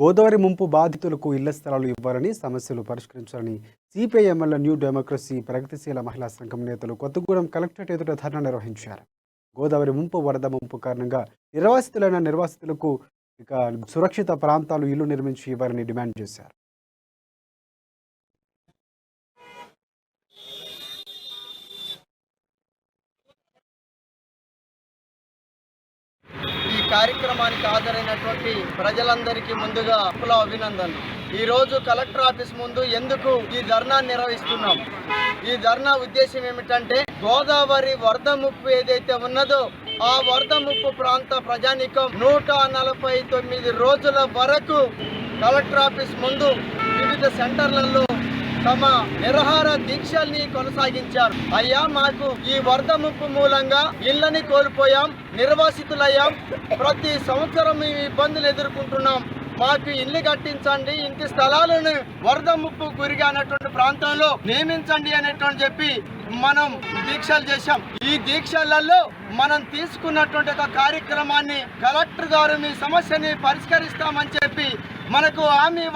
గోదావరి ముంపు బాధితులకు ఇళ్ల స్థలాలు ఇవ్వాలని, సమస్యలు పరిష్కరించాలని సిపిఐ ఎమ్మెల్యే న్యూ డెమోక్రసీ ప్రగతిశీల మహిళా సంఘం నేతలు కొత్తగూడెం కలెక్టరేట్ ఎదుట ధర్నా నిర్వహించారు. గోదావరి ముంపు, వరద ముంపు కారణంగా నిర్వాసితులైన నిర్వాసితులకు సురక్షిత ప్రాంతాలు ఇల్లు నిర్మించి ఇవ్వాలని డిమాండ్ చేశారు. ఈ కార్యక్రమానికి హాజరైనటువంటి ప్రజలందరికీ ముందుగా అభినందనలు. ఈ రోజు కలెక్టర్ ఆఫీస్ ముందు ఎందుకు ఈ ధర్నా నిర్వహిస్తున్నాం? ఈ ధర్నా ఉద్దేశం ఏమిటంటే, గోదావరి వరద ముప్పు ఏదైతే ఉన్నదో ఆ వరద ముప్పు ప్రాంత ప్రజానీకం 149 రోజుల వరకు కలెక్టర్ ఆఫీస్ ముందు వివిధ సెంటర్లలో తమ నిరాహార దీక్షల్ని కొనసాగించారు. అయ్యా, మాకు ఈ వరద ముప్పు మూలంగా ఇళ్ళని కోల్పోయాం, నిర్వాసితులయ్యాం, ప్రతి సంవత్సరం ఈ ఇబ్బందులు ఎదుర్కొంటున్నాం, మాకు ఇల్లు కట్టించండి, ఇంటి స్థలాలను వరద ముప్పు గురిగానటువంటి ప్రాంతంలో నియమించండి అనేటువంటి చెప్పి మనం దీక్షలు చేశాం. ఈ దీక్షలలో మనం తీసుకున్నటువంటి ఒక కార్యక్రమాన్ని కలెక్టర్ గారు మీ సమస్యని పరిష్కరిస్తామని చెప్పి మనకు హామీ